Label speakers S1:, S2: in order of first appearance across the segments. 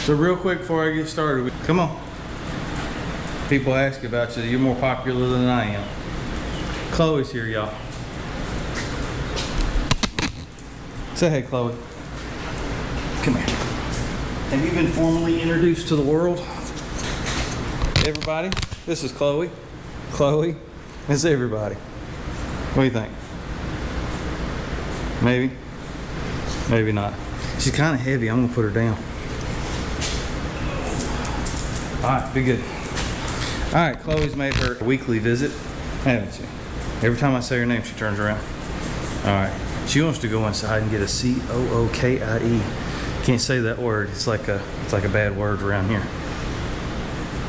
S1: So real quick before I get started, come on. People ask about you. You're more popular than I am. Chloe's here, y'all. Say hey, Chloe. Come here. Have you been formally introduced to the world? Everybody, this is Chloe. Chloe, this is everybody. What do you think? Maybe? Maybe not. She's kind of heavy. I'm going to put her down. All right, be good. All right, Chloe's made her weekly visit, haven't she? Every time I say her name, she turns around. All right. She wants to go inside and get a C-O-O-K-I-E. Can't say that word. It's like a bad word around here.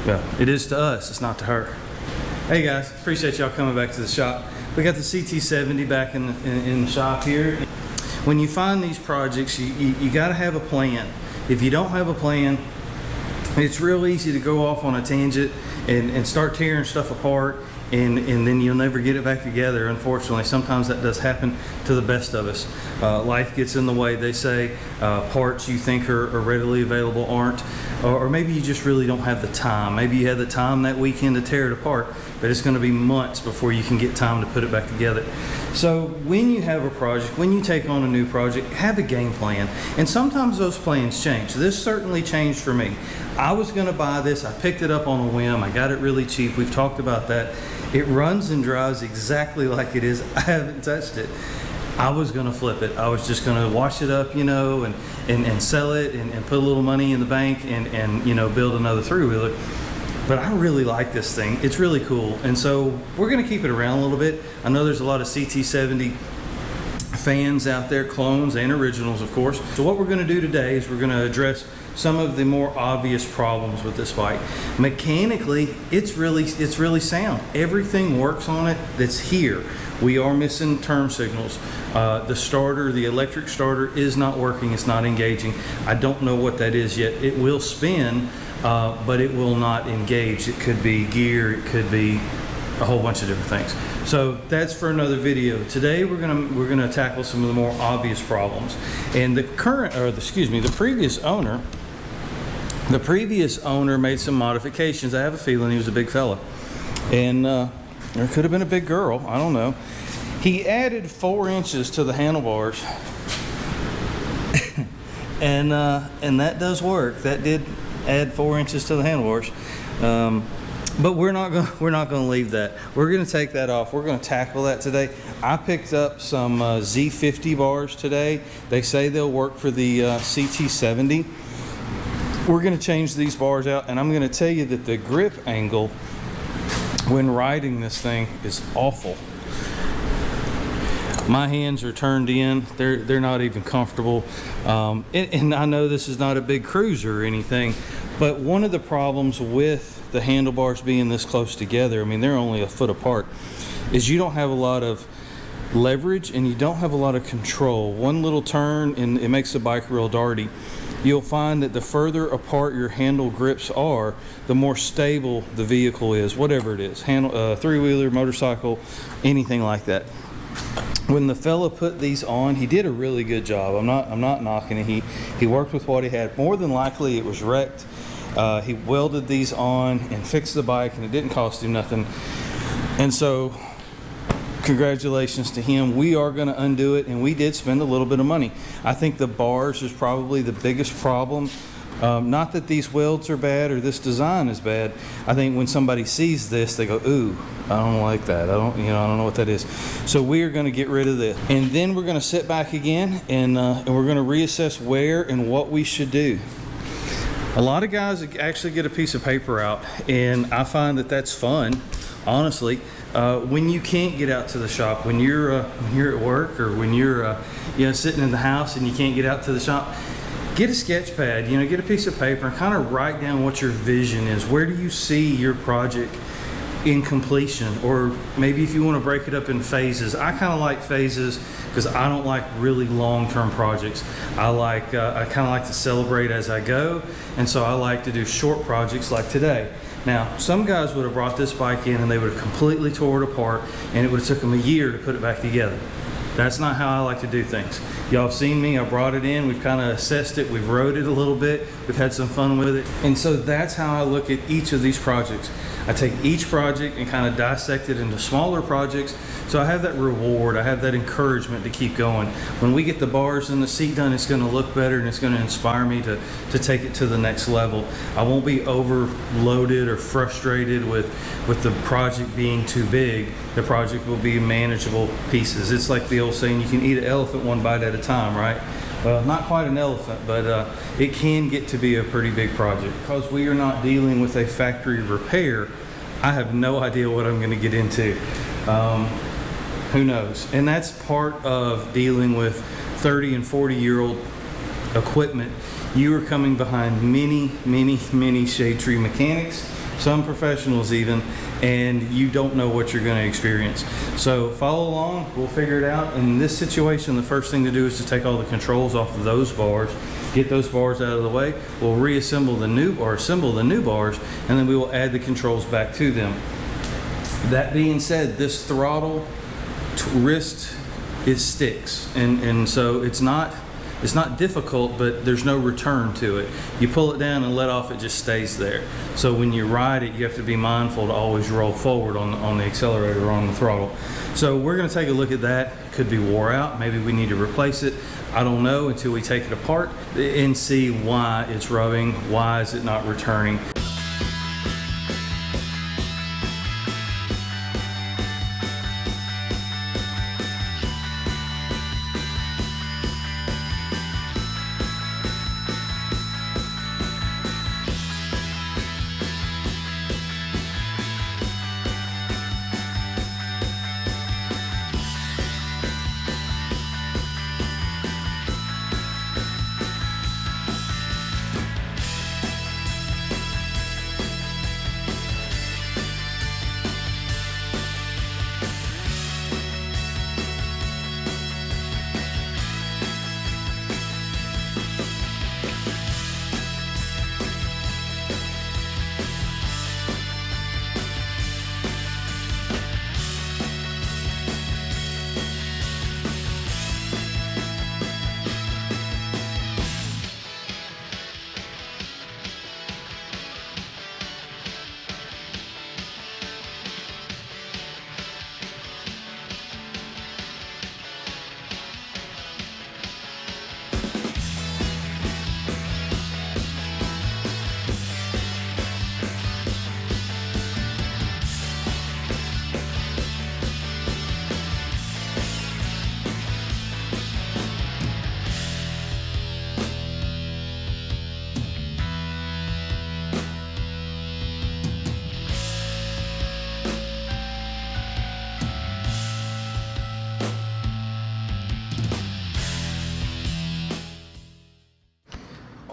S1: Well, it is to us. It's not to her. Hey guys, appreciate y'all coming back to the shop. We got the CT70 back in the shop here. When you find these projects, you got to have a plan. If you don't have a plan, it's real easy to go off on a tangent and start tearing stuff apart, and then you'll never get it back together. Unfortunately, sometimes that does happen to the best of us. Life gets in the way. They say parts you think are readily available aren't, or maybe you just really don't have the time. Maybe you had the time that weekend to tear it apart, but it's going to be months before you can get time to put it back together. So when you have a project, when you take on a new project, have a game plan. And sometimes those plans change. This certainly changed for me. I was going to buy this. I picked it up on a whim. I got it really cheap. We've talked about that. It runs and drives exactly like it is. I haven't touched it. I was going to flip it. I was just going to wash it up, you know, and sell it and put a little money in the bank and you know, build another three-wheeler. But I really like this thing. It's really cool. And so we're going to keep it around a little bit. I know there's a lot of CT70 fans out there, clones and originals, of course. So what we're going to do today is we're going to address some of the more obvious problems with this bike. Mechanically, it's really sound. Everything works on it that's here. We are missing turn signals. The starter, the electric starter, is not working. It's not engaging. I don't know what that is yet. It will spin, but it will not engage. It could be gear. It could be a whole bunch of different things. So that's for another video. Today we're gonna tackle some of the more obvious problems. And the previous owner made some modifications. I have a feeling he was a big fella, and there could have been a big girl. I don't know. He added 4 inches to the handlebars, and that does work. That did add 4 inches to the handlebars. But we're not gonna leave that. We're gonna take that off. We're gonna tackle that today. I picked up some Z50 bars today. They say they'll work for the CT70. We're gonna change these bars out, and I'm gonna tell you that the grip angle when riding this thing is awful. My hands are turned in. They're not even comfortable. And I know this is not a big cruiser or anything, but one of the problems with the handlebars being this close together, I mean, they're only a foot apart, is you don't have a lot of leverage and you don't have a lot of control. One little turn and it makes the bike real darty. You'll find that the further apart your handle grips are, the more stable the vehicle is, whatever it is, three-wheeler, motorcycle, anything like that. When the fella put these on, he did a really good job. I'm not knocking it. He worked with what he had. More than likely it was wrecked. He welded these on and fixed the bike, and it didn't cost him nothing. And so congratulations to him. We are going to undo it, and we did spend a little bit of money. I think the bars is probably the biggest problem. Not that these welds are bad or this design is bad. I think when somebody sees this, they go, ooh, I don't like that. I don't know what that is. So we are going to get rid of this, and then we're going to sit back again and we're going to reassess where and what we should do. A lot of guys actually get a piece of paper out, and I find that that's fun, honestly. When you can't get out to the shop, when you're at work, or when you're sitting in the house and you can't get out to the shop, get a sketch pad, get a piece of paper and kind of write down what your vision is. Where do you see your project in completion? Or maybe if you want to break it up in phases. I kind of like phases because I don't like really long-term projects. I kind of like to celebrate as I go, and so I like to do short projects like today. Now, some guys would have brought this bike in and they would have completely tore it apart, and it would have took them a year to put it back together. That's not how I like to do things. Y'all have seen me, I brought it in, we've kind of assessed it, we've rode it a little bit, we've had some fun with it. And so that's how I look at each of these projects. I take each project and kind of dissect it into smaller projects, so I have that reward, I have that encouragement to keep going. When we get the bars and the seat done, it's going to look better and it's going to inspire me to take it to the next level. I won't be overloaded or frustrated with the project being too big. The project will be manageable pieces. It's like the old saying, you can eat an elephant one bite at a time, right? Well, not quite an elephant, but it can get to be a pretty big project. Because we are not dealing with a factory repair, I have no idea what I'm going to get into. Who knows? And that's part of dealing with 30 and 40-year-old equipment. You are coming behind many shade tree mechanics, some professionals even, and you don't know what you're going to experience. So follow along, we'll figure it out. In this situation, the first thing to do is to take all the controls off of those bars, get those bars out of the way. We'll reassemble the new, or assemble the new bars, and then we will add the controls back to them. That being said, this throttle wrist, it sticks, and so it's not difficult, but there's no return to it. You pull it down and let off, it just stays there. So when you ride it, you have to be mindful to always roll forward on the accelerator or on the throttle. So we're going to take a look at that. It could be wore out, maybe we need to replace it. I don't know until we take it apart and see why it's rubbing, why is it not returning.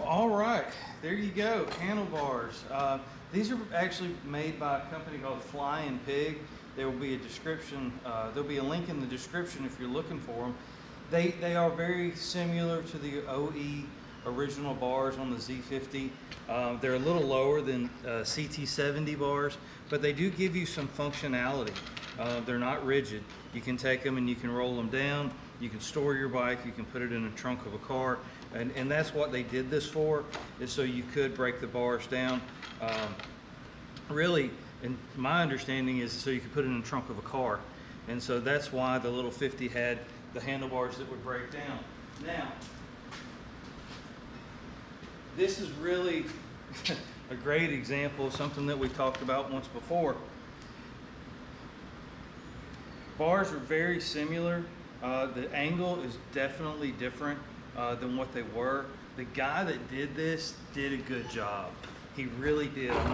S1: All right, there you go, handlebars. These are actually made by a company called FLYPIG. There will be a description, there'll be a link in the description if you're looking for them. They are very similar to the OE original bars on the Z50. They're a little lower than CT70 bars, but they do give you some functionality. They're not rigid. You can take them and you can roll them down. You can store your bike, you can put it in the trunk of a car, and that's what they did this for, is so you could break the bars down. Really, and my understanding is so you could put it in the trunk of a car, and so that's why the little 50 had the handlebars that would break down. Now, this is really a great example of something that we talked about once before. Bars are very similar. The angle is definitely different than what they were. The guy that did this did a good job. He really did. I'm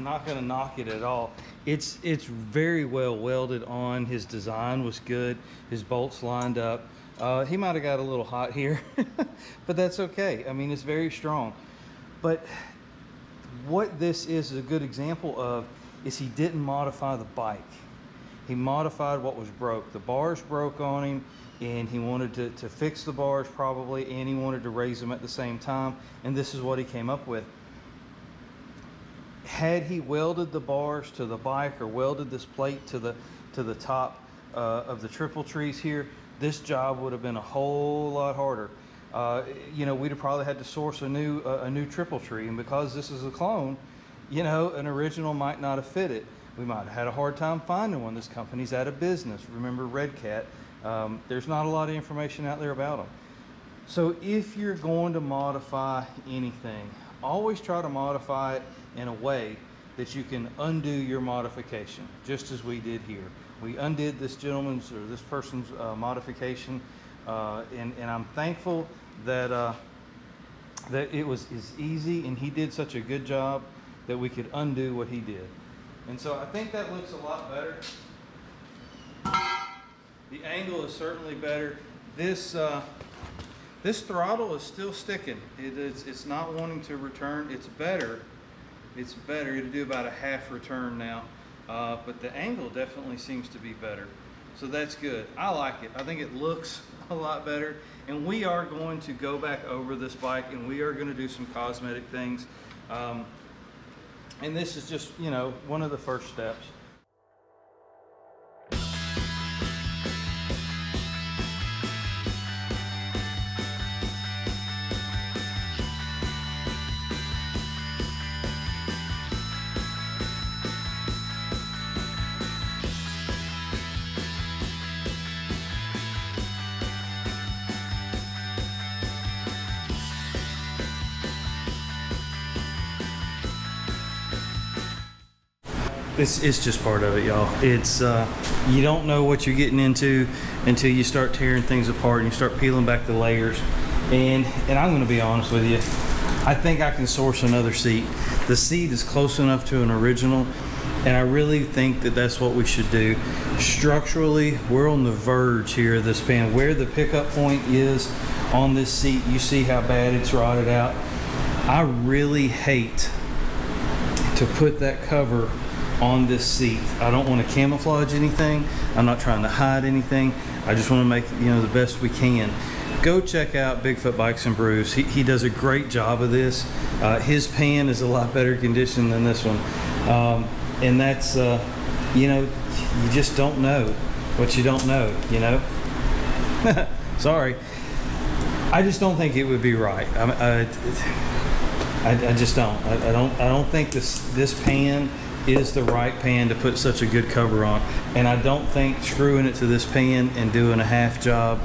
S1: not gonna knock it at all. It's very well welded on. His design was good. His bolts lined up. He might have got a little hot here, but that's okay. I mean, it's very strong. But what this is a good example of is he didn't modify the bike. He modified what was broke. The bars broke on him, and he wanted to fix the bars probably, and he wanted to raise them at the same time, and this is what he came up with. Had he welded the bars to the bike or welded this plate to the top of the triple trees here, this job would have been a whole lot harder. You know, we'd have probably had to source a new triple tree, and because this is a clone, you know, an original might not have fit it. We might have had a hard time finding one. This company's out of business. Remember Red Cat? There's not a lot of information out there about them. So if you're going to modify anything, always try to modify it in a way that you can undo your modification, just as we did here. We undid this gentleman's or this person's modification, and I'm thankful that that it was as easy and he did such a good job that we could undo what he did. And so I think that looks a lot better. The angle is certainly better. This this throttle is still sticking. It's not wanting to return. It's better. It's better. It'll do about a half return now, but the angle definitely seems to be better. So that's good. I like it. I think it looks a lot better. And we are going to go back over this bike and we are going to do some cosmetic things. And this is just, you know, one of the first steps. It's just part of it, y'all. It's you don't know what you're getting into until you start tearing things apart and you start peeling back the layers. And I'm going to be honest with you, I think I can source another seat. The seat is close enough to an original, and I really think that that's what we should do. Structurally, we're on the verge here of this pan. Where the pickup point is on this seat, you see how bad it's rotted out. I really hate to put that cover on this seat. I don't want to camouflage anything. I'm not trying to hide anything. I just want to make, you know, the best we can. Go check out Bigfoot Bikes and Brews. He does a great job of this. His pan is a lot better condition than this one. And that's, you know, you just don't know what you don't know, you know? Sorry. I just don't think it would be right. I just don't. I don't think this pan is the right pan to put such a good cover on, and I don't think screwing it to this pan and doing a half job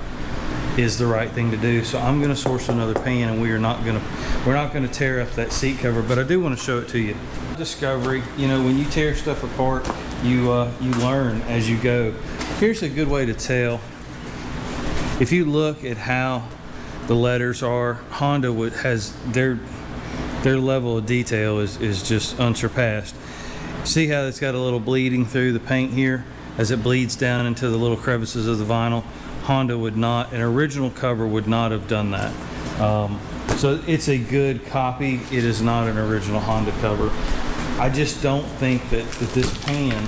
S1: is the right thing to do. So I'm going to source another pan, and we're not going to tear up that seat cover. But I do want to show it to you. Discovery. You know, when you tear stuff apart, you learn as you go. Here's a good way to tell. If you look at how the letters are, Honda has their level of detail is just unsurpassed. See how it's got a little bleeding through the paint here as it bleeds down into the little crevices of the vinyl? Honda would not, an original cover would not have done that. So it's a good copy. It is not an original Honda cover. I just don't think that this pan,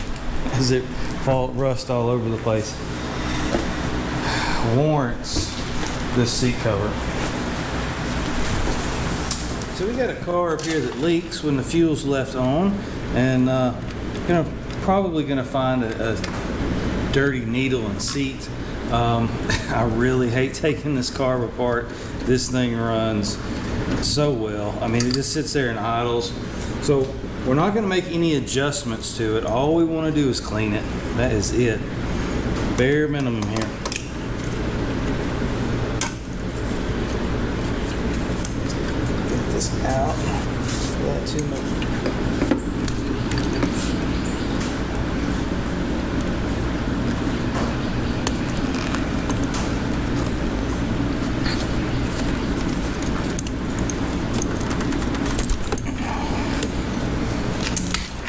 S1: as it rust all over the place, warrants this seat cover. So we got a car up here that leaks when the fuel's left on, and probably gonna find a dirty needle and seat. I really hate taking this carb apart. This thing runs so well. I mean, it just sits there and idles. So we're not gonna make any adjustments to it. All we wanna do is clean it. That is it. Bare minimum here. Out. That too much.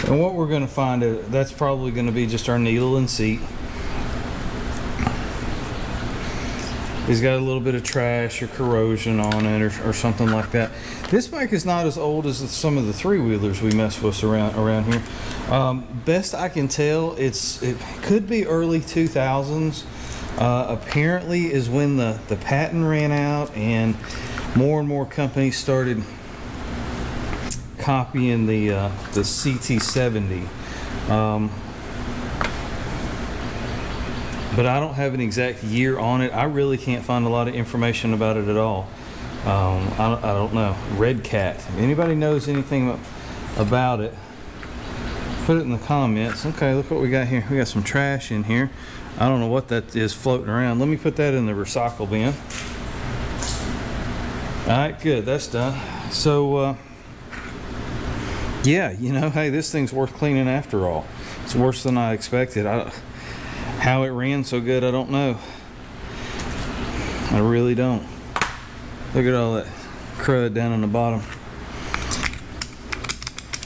S1: And what we're going to find, that's probably going to be just our needle and seat. He's got a little bit of trash or corrosion on it or something like that. This bike is not as old as some of the three-wheelers we mess with around here. Best I can tell, it could be early 2000s. Apparently is when the patent ran out and more companies started copying the CT70. but I don't have an exact year on it. I really can't find a lot of information about it at all. I don't know. Red Cat. If anybody knows anything about it, put it in the comments. Okay, look what we got here. We got some trash in here. I don't know what that is floating around. Let me put that in the recycle bin. All right, good. That's done. So, yeah, you know, hey, this thing's worth cleaning after all. It's worse than I expected. How it ran so good, I don't know. I really don't. Look at all that crud down on the bottom.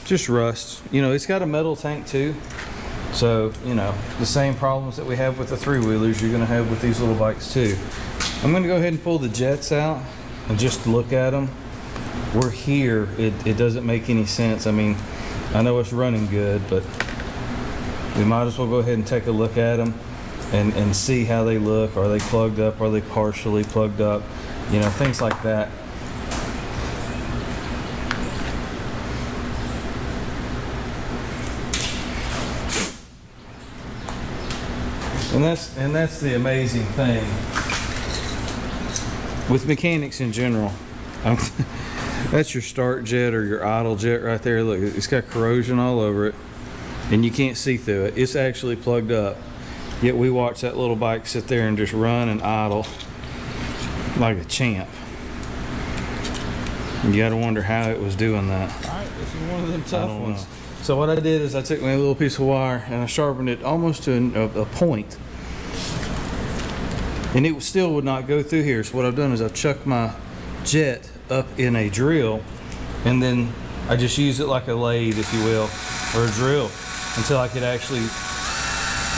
S1: Just rust. You know, it's got a metal tank too. So, you know, the same problems that we have with the three-wheelers, you're going to have with these little bikes too. I'm going to go ahead and pull the jets out and just look at them. We're here. It doesn't make any sense. I mean, I know it's running good, but we might as well go ahead and take a look at them and see how they look. Are they plugged up? Are they partially plugged up? You know, things like that. And that's the amazing thing with mechanics in general. That's your start jet or your idle jet right there. Look, it's got corrosion all over it, and you can't see through it. It's actually plugged up. Yet we watch that little bike sit there and just run and idle like a champ. You gotta wonder how it was doing that. Alright, this is one of them tough ones. So what I did is I took my little piece of wire and I sharpened it almost to a point. And it still would not go through here. So what I've done is I've chucked my jet up in a drill, and then I just use it like a lathe, if you will, or a drill, until I could actually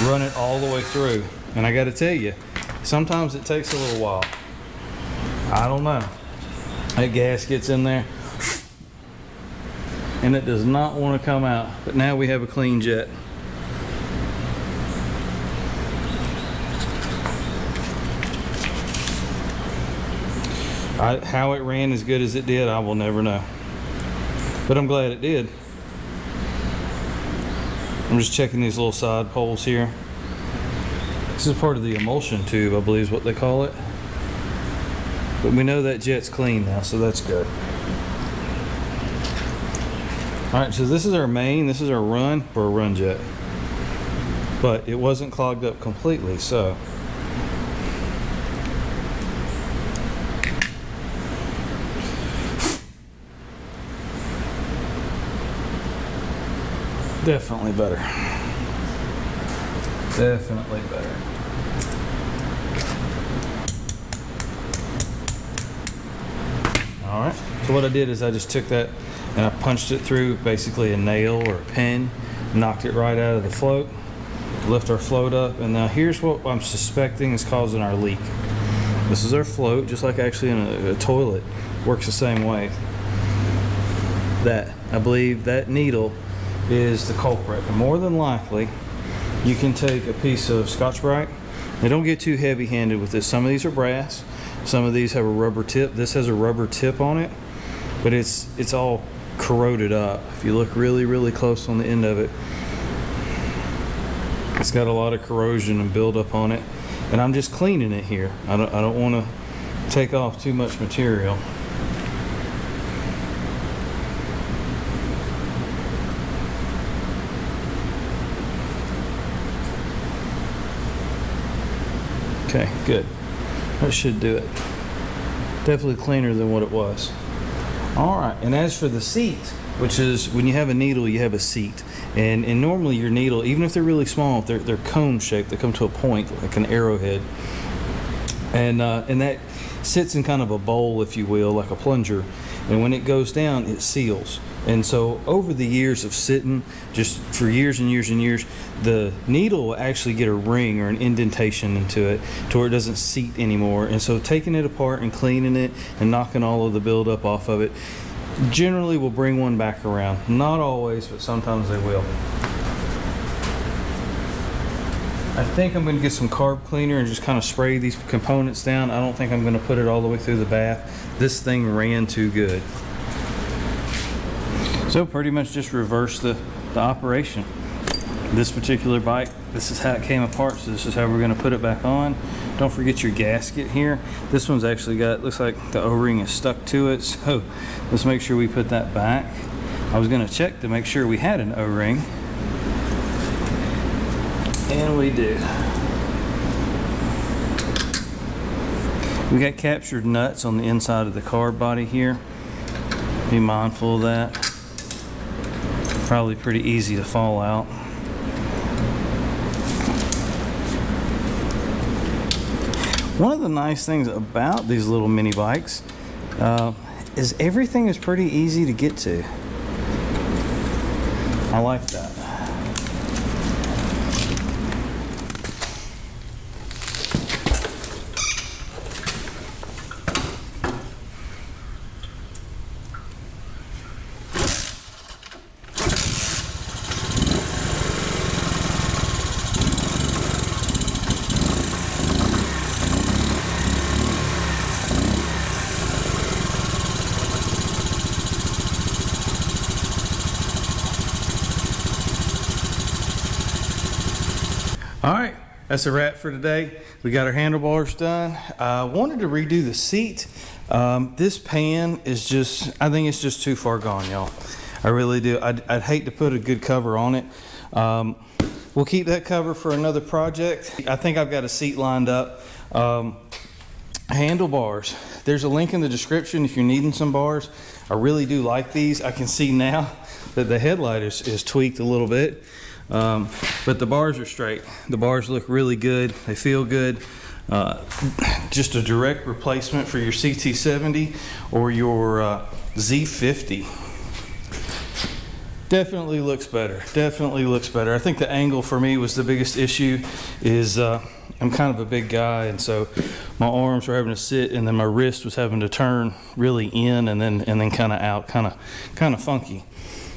S1: run it all the way through. And I gotta tell you, sometimes it takes a little while. I don't know. That gas gets in there and it does not want to come out. But now we have a clean jet. How it ran as good as it did, I will never know. But I'm glad it did. I'm just checking these little side poles here. This is part of the emulsion tube, I believe is what they call it. But we know that jet's clean now, so that's good. All right, so this is our main, this is our run for a run jet. But it wasn't clogged up completely, so. Definitely better. Definitely better. All right, so what I did is I just took that and I punched it through basically a nail or a pin, knocked it right out of the float, lift our float up, and now here's what I'm suspecting is causing our leak. This is our float, just like actually in a toilet, works the same way. I believe that needle is the culprit. And more than likely, you can take a piece of Scotch-Brite. Now don't get too heavy-handed with this. Some of these are brass, some of these have a rubber tip. This has a rubber tip on it, but it's all corroded up. If you look really, really close on the end of it, it's got a lot of corrosion and buildup on it. And I'm just cleaning it here. I don't want to take off too much material. Okay, good. That should do it. Definitely cleaner than what it was. All right, and as for the seat, which is when you have a needle, you have a seat. And normally your needle, even if they're really small, if they're cone shaped, they come to a point like an arrowhead. And that sits in kind of a bowl, if you will, like a plunger. And when it goes down, it seals. And so over the years of sitting, just for years and years and years, the needle will actually get a ring or an indentation into it to where it doesn't seat anymore. And so taking it apart and cleaning it and knocking all of the buildup off of it generally will bring one back around. Not always, but sometimes they will. I think I'm going to get some carb cleaner and just kind of spray these components down. I don't think I'm going to put it all the way through the bath. This thing ran too good. So pretty much just reverse the operation. This particular bike, this is how it came apart, so this is how we're going to put it back on. Don't forget your gasket here. This one's actually got, looks like the O-ring is stuck to it, so let's make sure we put that back. I was going to check to make sure we had an O-ring, and we do. We got captured nuts on the inside of the carb body here. Be mindful of that. Probably pretty easy to fall out. One of the nice things about these little mini bikes is everything is pretty easy to get to. I like that. All right, that's a wrap for today. We got our handlebars done. I wanted to redo the seat. This pan is just, I think it's just too far gone, y'all. I really do. I'd hate to put a good cover on it. We'll keep that cover for another project. I think I've got a seat lined up. Handlebars. There's a link in the description if you're needing some bars. I really do like these. I can see now that the headlight is tweaked a little bit. But the bars are straight. The bars look really good. They feel good. Just a direct replacement for your CT70 or your Z50. Definitely looks better. Definitely looks better. I think the angle for me was the biggest issue. Is I'm kind of a big guy, and so my arms were having to sit, and then my wrist was having to turn really in and then kind of out, kind of funky.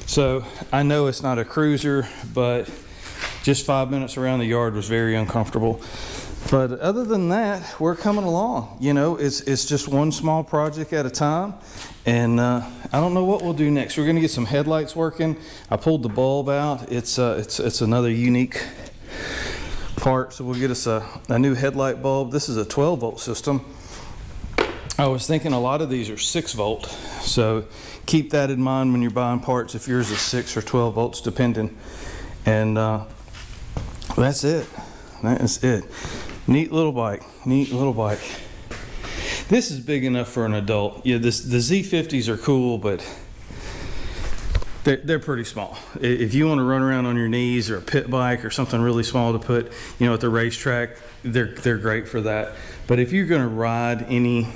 S1: So I know it's not a cruiser, but just 5 minutes around the yard was very uncomfortable. But other than that, we're coming along. You know, it's just one small project at a time. And I don't know what we'll do next. We're going to get some headlights working. I pulled the bulb out. It's another unique part. So we'll get us a new headlight bulb. This is a 12 volt system. I was thinking a lot of these are 6 volt. So keep that in mind when you're buying parts, if yours is 6 or 12 volts depending. And that's it. That is it. Neat little bike. Neat little bike. This is big enough for an adult. Yeah, the Z50s are cool, but they're pretty small. If you want to run around on your knees, or a pit bike or something really small to put, you know, at the racetrack, they're great for that. But if you're going to ride any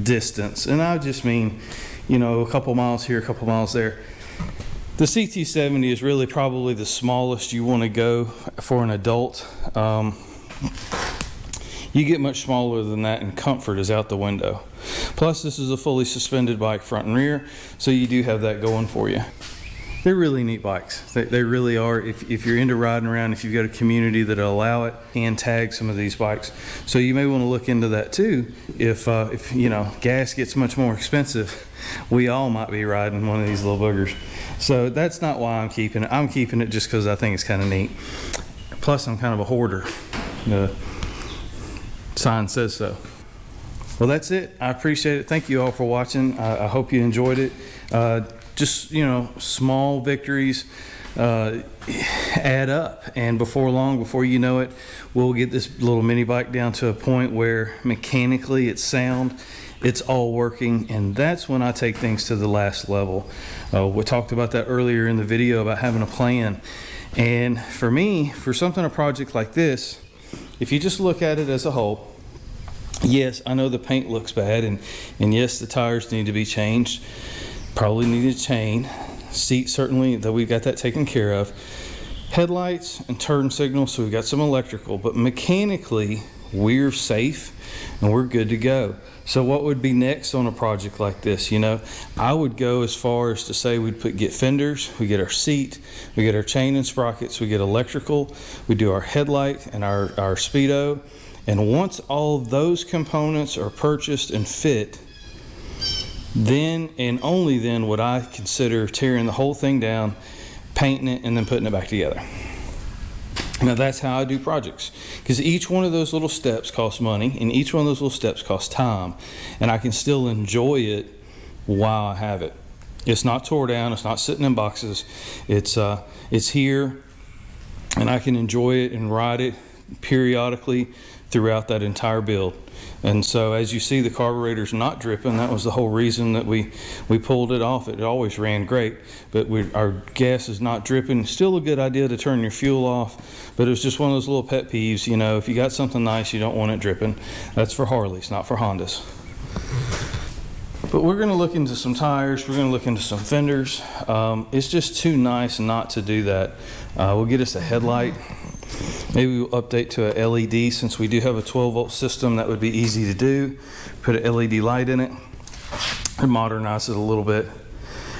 S1: distance, and I just mean, you know, a couple miles here, a couple miles there, the CT70 is really probably the smallest you want to go for an adult. You get much smaller than that, and comfort is out the window. Plus, this is a fully suspended bike front and rear, so you do have that going for you. They're really neat bikes. They really are. If you're into riding around, if you've got a community that'll allow it, and tag some of these bikes. So you may want to look into that too. If you know, gas gets much more expensive, we all might be riding one of these little boogers. So that's not why I'm keeping it. I'm keeping it just because I think it's kind of neat. Plus, I'm kind of a hoarder. The sign says so. Well, that's it. I appreciate it. Thank you all for watching. I hope you enjoyed it. Just, you know, small victories add up, and before long, before you know it, we'll get this little mini bike down to a point where mechanically it's sound, it's all working, and that's when I take things to the last level. We talked about that earlier in the video about having a plan. And for me, for a project like this, if you just look at it as a whole, yes, I know the paint looks bad, and yes, the tires need to be changed. Probably need a chain. Seat, certainly, that we've got that taken care of. Headlights and turn signals, so we've got some electrical, but mechanically, we're safe and we're good to go. So what would be next on a project like this? You know, I would go as far as to say we'd get fenders, we get our seat, we get our chain and sprockets, we get electrical, we do our headlight and our speedo. And once all those components are purchased and fit, then and only then would I consider tearing the whole thing down, painting it, and then putting it back together. Now that's how I do projects, because each one of those little steps costs money, and each one of those little steps costs time, and I can still enjoy it while I have it. It's not tore down, it's not sitting in boxes, it's here, and I can enjoy it and ride it periodically throughout that entire build. And so as you see, the carburetor's not dripping. That was the whole reason that we pulled it off. It always ran great, but our gas is not dripping. Still a good idea to turn your fuel off, but it was just one of those little pet peeves. You know, if you got something nice, you don't want it dripping. That's for Harleys, not for Hondas. But we're gonna look into some tires, we're gonna look into some fenders. It's just too nice not to do that. We'll get us a headlight. Maybe we'll update to a LED, since we do have a 12-volt system. That would be easy to do. Put an LED light in it and modernize it a little bit.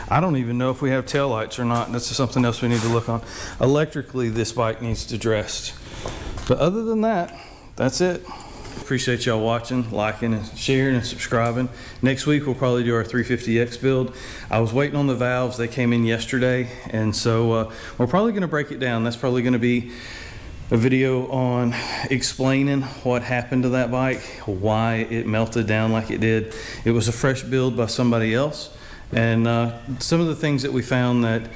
S1: I don't even know if we have tail lights or not. That's something else we need to look on. Electrically, this bike needs to dress. But other than that, that's it. Appreciate y'all watching, liking, and sharing, and subscribing. Next week we'll probably do our 350X build. I was waiting on the valves. They came in yesterday, and so we're probably going to break it down. That's probably going to be a video on explaining what happened to that bike, why it melted down like it did. It was a fresh build by somebody else, and some of the things that we found that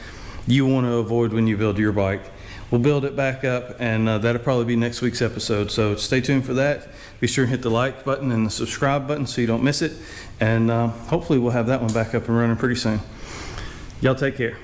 S1: you want to avoid when you build your bike. We'll build it back up, and that'll probably be next week's episode. So stay tuned for that. Be sure and hit the like button and the subscribe button so you don't miss it. And hopefully we'll have that one back up and running pretty soon. Y'all take care.